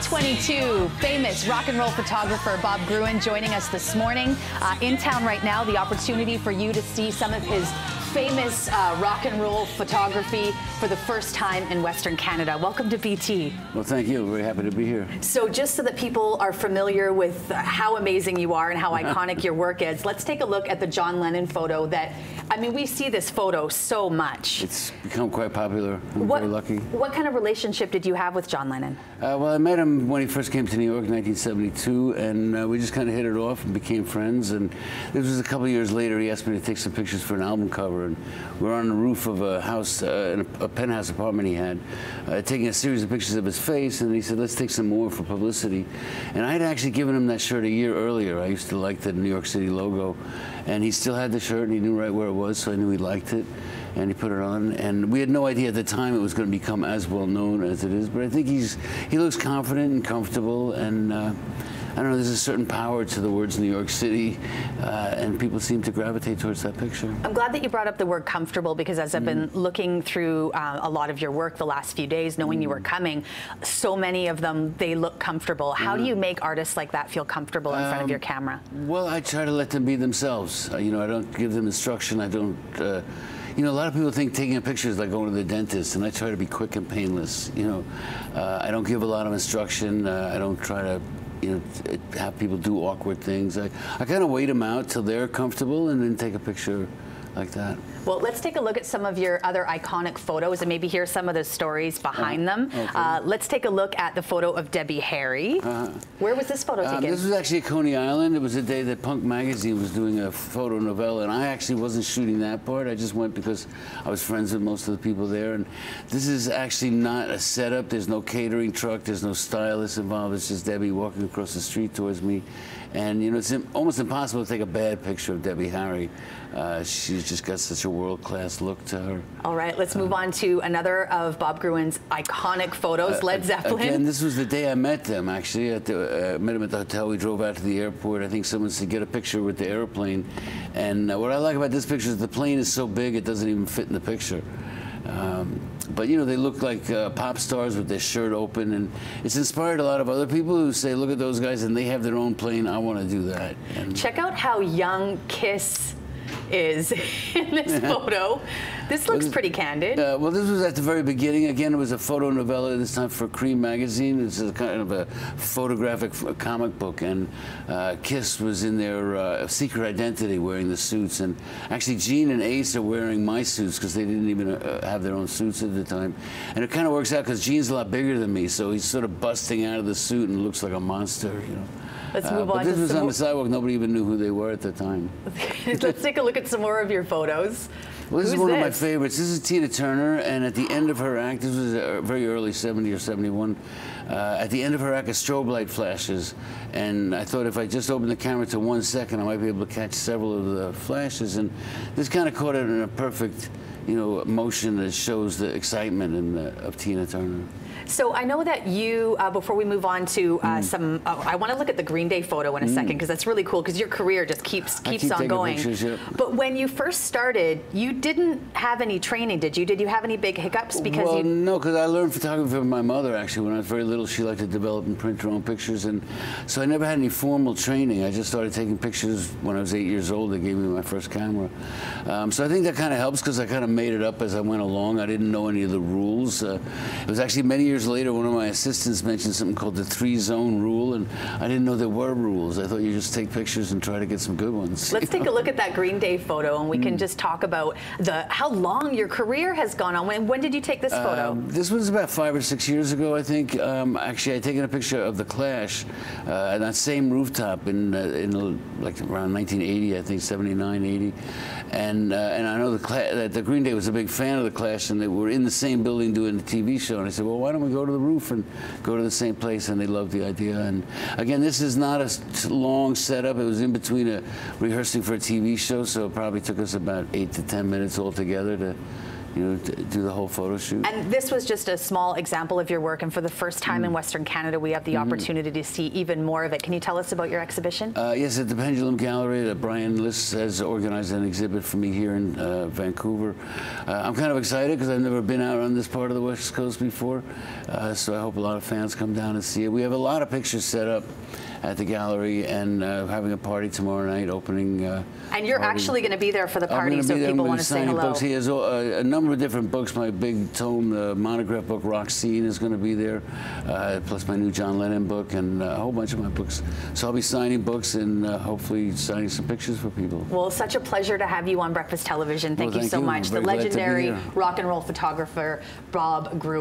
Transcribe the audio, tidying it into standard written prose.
2022 famous rock and roll photographer Bob Gruen joining us this morning. In town right now, the opportunity for you to see some of his famous rock and roll photography for the first time in Western Canada. Welcome to BT. Well, thank you. Very happy to be here. So just so that people are familiar with how amazing you are and how iconic your work is, let's take a look at the John Lennon photo that, I mean, we see this photo so much. It's become quite popular. I'm very lucky. What kind of relationship did you have with John Lennon? Well, I met him when he first came to New York in 1972, and we just kind of hit it off and became friends. And this was a couple of years later, he asked me to take some pictures for an album cover. And we were on the roof of a house, in a penthouse apartment he had, taking a series of pictures of his face, and he said, let's take some more for publicity. And I had actually given him that shirt a year earlier. I used to like the New York City logo, and he still had the shirt, and he knew right where it was, so I knew he liked it. And he put it on, and we had no idea at the time it was going to become as well known as it is. But I think he looks confident and comfortable, and I don't know, there's a certain power to the words New York City, and people seem to gravitate towards that picture. I'm glad that you brought up the word comfortable, because as I've been looking through a lot of your work the last few days, knowing you were coming, so many of them, they look comfortable. How do you make artists like that feel comfortable in front of your camera? Well, I try to let them be themselves. You know, I don't give them instruction. I don't. You know, a lot of people think taking a picture is like going to the dentist, and I try to be quick and painless. You know, I don't give a lot of instruction. I don't try to, you know, have people do awkward things. I kind of wait them out till they're comfortable and then take a picture like that. Well, let's take a look at some of your other iconic photos and maybe hear some of the stories behind them. Okay. Let's take a look at the photo of Debbie Harry. Where was this photo taken? This was actually at Coney Island. It was the day that Punk magazine was doing a photo novella, and I actually wasn't shooting that part. I just went because I was friends with most of the people there. And this is actually not a setup. There's no catering truck. There's no stylist involved. It's just Debbie walking across the street towards me. And, you know, it's almost impossible to take a bad picture of Debbie Harry. She's just got such a world-class look to her. All right, let's move on to another of Bob Gruen's iconic photos, Led Zeppelin. Again, this was the day I met them, actually. Met him at the hotel. We drove out to the airport. I think someone said, get a picture with the airplane. And what I like about this picture is the plane is so big it doesn't even fit in the picture. But, you know, they look like pop stars with their shirt open, and it's inspired a lot of other people who say, look at those guys, and they have their own plane. I want to do that. And check out how young Kiss is in this photo. This looks pretty candid. Well, this was at the very beginning. Again, it was a photo novella, this time for Cream magazine. It's a kind of a photographic comic book, and Kiss was in their secret identity wearing the suits. And actually, Gene and Ace are wearing my suits because they didn't even have their own suits at the time. And it kind of works out because Gene's a lot bigger than me, so he's sort of busting out of the suit and looks like a monster, you know. Let's move on. But this was on the sidewalk. Nobody even knew who they were at the time. Let's take a look at some more of your photos. Well, this is one of my favorites. This is Tina Turner, and at the end of her act, this was very early, 70 or 71, at the end of her act, a strobe light flashes, and I thought if I just opened the camera to 1 second, I might be able to catch several of the flashes, and this kind of caught it in a perfect, you know, motion that shows the excitement of Tina Turner. So I know that you, before we move on to I want to look at the Green Day photo in a second, because that's really cool, because your career just keeps on going. Pictures, yeah. But when you first started, you didn't have any training, did you? Did you have any big hiccups? Because no, because I learned photography from my mother, actually. When I was very little, she liked to develop and print her own pictures, and so I never had any formal training. I just started taking pictures when I was 8 years old. They gave me my first camera. So I think that kind of helps, because I kind of made it up as I went along. I didn't know any of the rules. It was actually many years later, one of my assistants mentioned something called the 3-zone rule, and I didn't know there were rules. I thought you just take pictures and try to get some good ones. Let's take a look at that Green Day photo, and we can just talk about how long your career has gone on. When did you take this photo? This was about 5 or 6 years ago, I think. Actually, I'd taken a picture of the Clash at that same rooftop in like around 1980, I think, 79, 80. And I know that the Green Day was a big fan of the Clash, and they were in the same building doing the TV show. And I said, well, why don't we go to the roof and go to the same place? And they loved the idea. And again, this is not a long setup. It was in between rehearsing for a TV show, so it probably took us about 8 to 10 minutes altogether to do the whole photo shoot. And this was just a small example of your work, and for the first time in Western Canada, we have the opportunity to see even more of it. Can you tell us about your exhibition? Yes, at the Pendulum Gallery, that Brian Liss has organized an exhibit for me here in Vancouver. I'm kind of excited because I've never been out on this part of the West Coast before, so I hope a lot of fans come down and see it. We have a lot of pictures set up at the gallery, and having a party tomorrow night, opening. And you're actually going to be there for the party, so people want to say hello. Books. He has a number of different books. My big tome, the monograph book, Rock Scene, is going to be there, plus my new John Lennon book, and a whole bunch of my books. So I'll be signing books and hopefully signing some pictures for people. Well, such a pleasure to have you on Breakfast Television. Thank you so much. The legendary rock and roll photographer, Bob Gruen.